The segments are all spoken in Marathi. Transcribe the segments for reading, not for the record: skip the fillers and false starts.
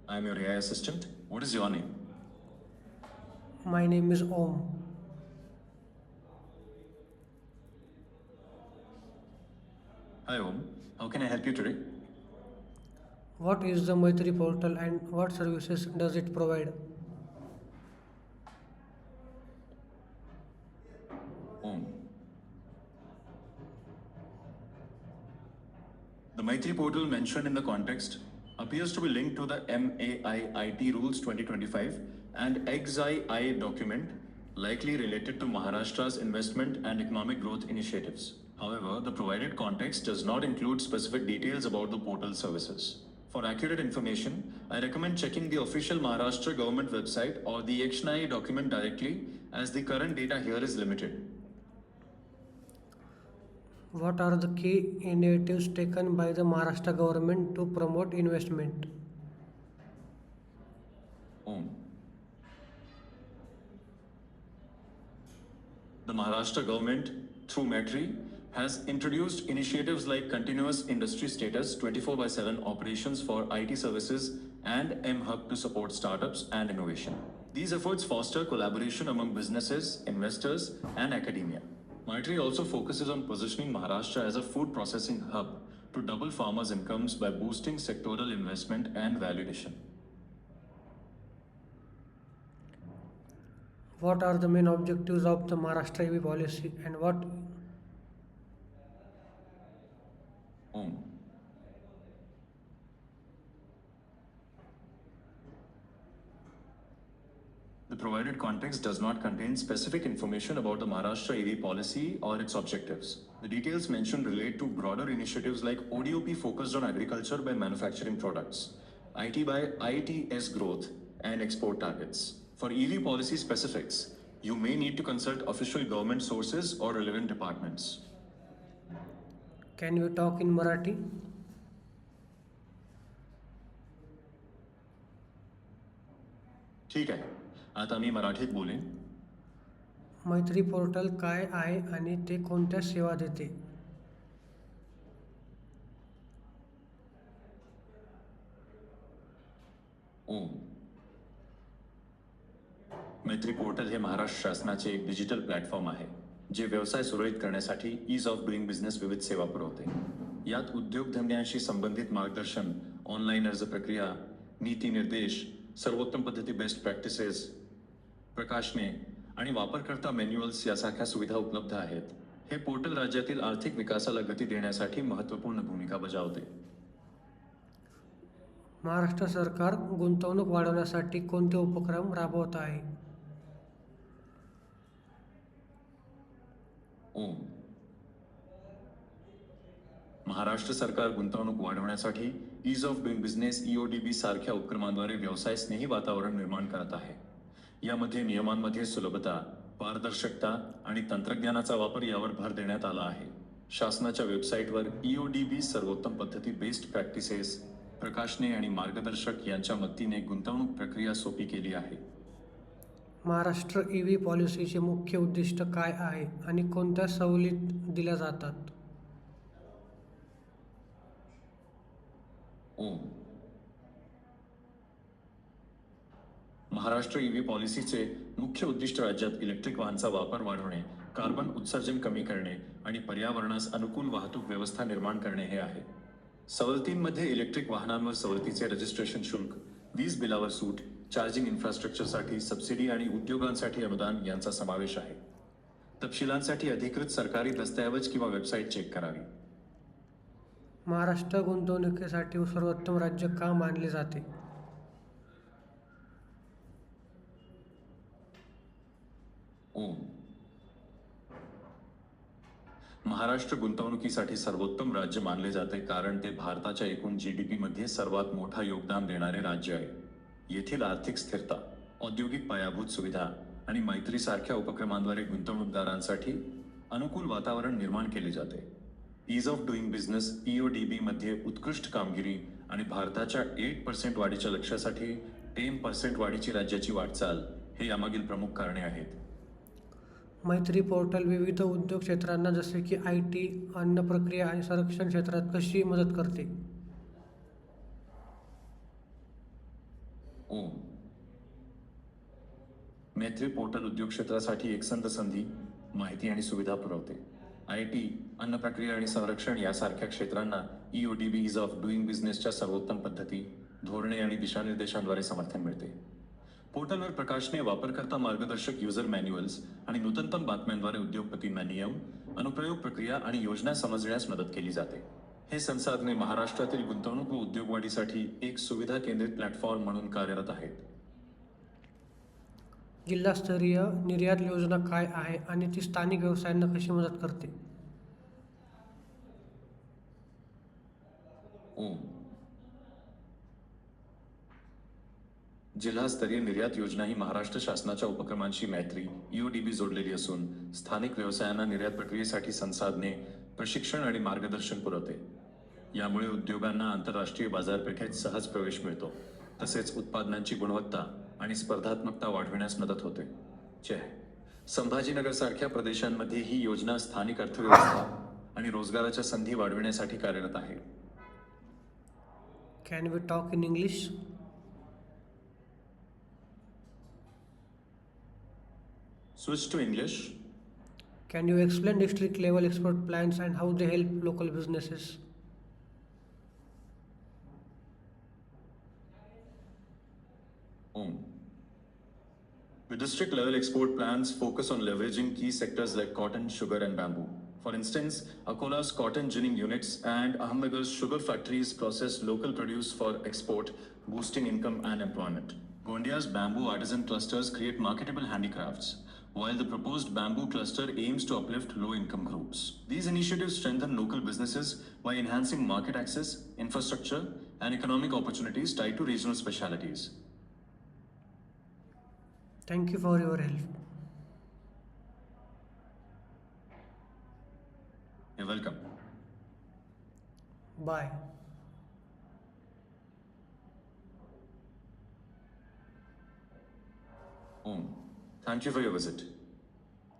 I am your AI assistant. What is your name? My name is Om. Hi Om. How can I help you today? What is the Maitri portal and what services does it provide? Om. The Maitri portal mentioned in the context appears to be linked to the MAI-IT Rules 2025 and XII document likely related to Maharashtra's investment and economic growth initiatives. However, the provided context does not include specific details about the portal services. For accurate information, I recommend checking the official Maharashtra government website or the XNI document directly, as the current data here is limited. What are the key initiatives taken by the Maharashtra government to promote investment? Om. The Maharashtra government, through Maitri, has introduced initiatives like continuous industry status 24/7 operations for IT services and M-Hub to support startups and innovation. These efforts foster collaboration among businesses, investors, and academia. Maitri also focuses on positioning Maharashtra as a food processing hub to double farmers' incomes by boosting sectoral investment and value addition. What are the main objectives of the Maharashtra EV policy and what Om. The provided context does not contain specific information about the Maharashtra EV policy or its objectives. The details mentioned relate to broader initiatives like ODOP focused on agriculture by manufacturing products, IT by ITS growth, and export targets. For EV policy specifics, you may need to consult official government sources or relevant departments. can we talk in Marathi? ठीक आहे. आता मी मराठीत बोलेन. मैत्री पोर्टल काय आहे आणि ते कोणत्या सेवा देते? ओम. मैत्री पोर्टल हे महाराष्ट्र शासनाचे एक डिजिटल प्लॅटफॉर्म आहे जे व्यवसाय सुरळीत करण्यासाठी ईज ऑफ डुईंग बिझनेस विविध सेवा पुरवते. यात उद्योगधंद्यांशी संबंधित मार्गदर्शन, ऑनलाईन अर्ज प्रक्रिया, नीती निर्देश, सर्वोत्तम पद्धती बेस्ट प्रॅक्टिसेस, प्रकाशने आणि वापरकर्ता मॅन्युअल्स यासारख्या सुविधा उपलब्ध आहेत. हे पोर्टल राज्यातील आर्थिक विकासाला गती देण्यासाठी महत्त्वपूर्ण भूमिका बजावते. महाराष्ट्र सरकार गुंतवणूक वाढवण्यासाठी कोणते उपक्रम राबवत आहे? ओम. महाराष्ट्र सरकार गुंतवणूक वाढवण्यासाठी ईज ऑफ डुईंग बिझनेस EODB सारख्या उपक्रमांद्वारे व्यवसाय स्नेही वातावरण निर्माण करत आहे. यामध्ये नियमांमध्ये सुलभता, पारदर्शकता आणि तंत्रज्ञानाचा वापर यावर भर देण्यात आला आहे. शासनाच्या वेबसाईटवर EODB सर्वोत्तम पद्धती बेस्ट प्रॅक्टिसेस, प्रकाशने आणि मार्गदर्शक यांच्या मदतीने गुंतवणूक प्रक्रिया सोपी केली आहे. महाराष्ट्र EV पॉलिसीचे मुख्य उद्दिष्ट काय आहे आणि कोणत्या सवलती दिल्या जातात? ओम. महाराष्ट्र EV पॉलिसीचे मुख्य उद्दिष्ट राज्यात इलेक्ट्रिक वाहनांचा वापर वाढवणे, कार्बन उत्सर्जन कमी करणे आणि पर्यावरणास अनुकूल वाहतूक व्यवस्था निर्माण करणे हे आहे. सवलतींमध्ये इलेक्ट्रिक वाहनांवर सवलतीचे रजिस्ट्रेशन शुल्क, वीज बिलावर सूट, चार्जिंग इन्फ्रास्ट्रक्चरसाठी सबसिडी आणि उद्योगांसाठी अनुदान यांचा समावेश आहे. तपशिलांसाठी अधिकृत सरकारी दस्तऐवज किंवा वेबसाईट चेक करावी. महाराष्ट्र गुंतवणुकीसाठी सर्वोत्तम राज्य का मानले जाते? ओम. महाराष्ट्र गुंतवणुकीसाठी सर्वोत्तम राज्य मानले जाते कारण ते भारताच्या एकूण GDP मध्ये सर्वात मोठा योगदान देणारे राज्य आहे. येथील आर्थिक स्थिरता, औद्योगिक पायाभूत सुविधा आणि मैत्रीसारख्या उपक्रमांद्वारे गुंतवणूकदारांसाठी अनुकूल वातावरण निर्माण केले जाते. ईज ऑफ डुईंग बिझनेस EODB मध्ये उत्कृष्ट कामगिरी आणि भारताच्या 8% वाढीच्या लक्ष्यासाठी 10% वाढीची राज्याची वाटचाल हे यामागील प्रमुख कारणे आहेत. मैत्री पोर्टल विविध उद्योग क्षेत्रांना जसे की IT, अन्न प्रक्रिया आणि संरक्षण क्षेत्रात कशी मदत करते? ओम. मैत्री पोर्टल उद्योग क्षेत्रासाठी एकसंध संधी, माहिती आणि सुविधा पुरवते. IT, अन्न प्रक्रिया आणि संरक्षण यासारख्या क्षेत्रांना EODB इज ऑफ डुईंग बिझनेसच्या सर्वोत्तम पद्धती, धोरणे आणि दिशानिर्देशांद्वारे समर्थन मिळते. पोर्टलवर प्रकाशने वापरकर्ता मार्गदर्शक युजर मॅन्युअल्स आणि नूतनतम बातम्यांद्वारे उद्योगपतींना नियम, अनुप्रयोग प्रक्रिया आणि योजना समजण्यास मदत केली जाते. हे संसाधने महाराष्ट्रातील गुंतवणूक व उद्योगवाढीसाठी एक सुविधा केंद्रित प्लॅटफॉर्म म्हणून कार्यरत आहेत. जिल्हास्तरीय निर्यात योजना काय आहे आणि ती स्थानिक व्यवसायांना कशी मदत करते? ओम. जिल्हास्तरीय निर्यात योजना ही महाराष्ट्र शासनाच्या उपक्रमांशी मैत्री EODB जोडलेली असून स्थानिक व्यवसायांना निर्यात प्रक्रियेसाठी संसाधने, प्रशिक्षण आणि मार्गदर्शन पुरवते. यामुळे उद्योगांना आंतरराष्ट्रीय बाजारपेठेत सहज प्रवेश मिळतो, तसेच उत्पादनांची गुणवत्ता आणि स्पर्धात्मकता वाढविण्यास मदत होते. संभाजीनगर सारख्या प्रदेशांमध्ये ही योजना स्थानिक अर्थव्यवस्था आणि रोजगाराच्या संधी वाढविण्यासाठी कार्यरत आहे. Can we talk in English? Switch to English. Can you explain district level export plans and how they help local businesses? Om. The district level export plans focus on leveraging key sectors like cotton, sugar, and bamboo. For instance, Akola's cotton ginning units and Ahmednagar's sugar factories process local produce for export, boosting income and employment. Gondia's bamboo artisan clusters create marketable handicrafts, while the proposed bamboo cluster aims to uplift low-income groups. These initiatives strengthen local businesses by enhancing market access, infrastructure, and economic opportunities tied to regional specialities. Thank you for your help. You're welcome. Bye. Om. Thank you for your visit.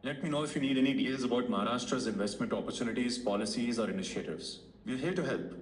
Let me know if you need any details about Maharashtra's investment opportunities, policies, or initiatives. We're here to help.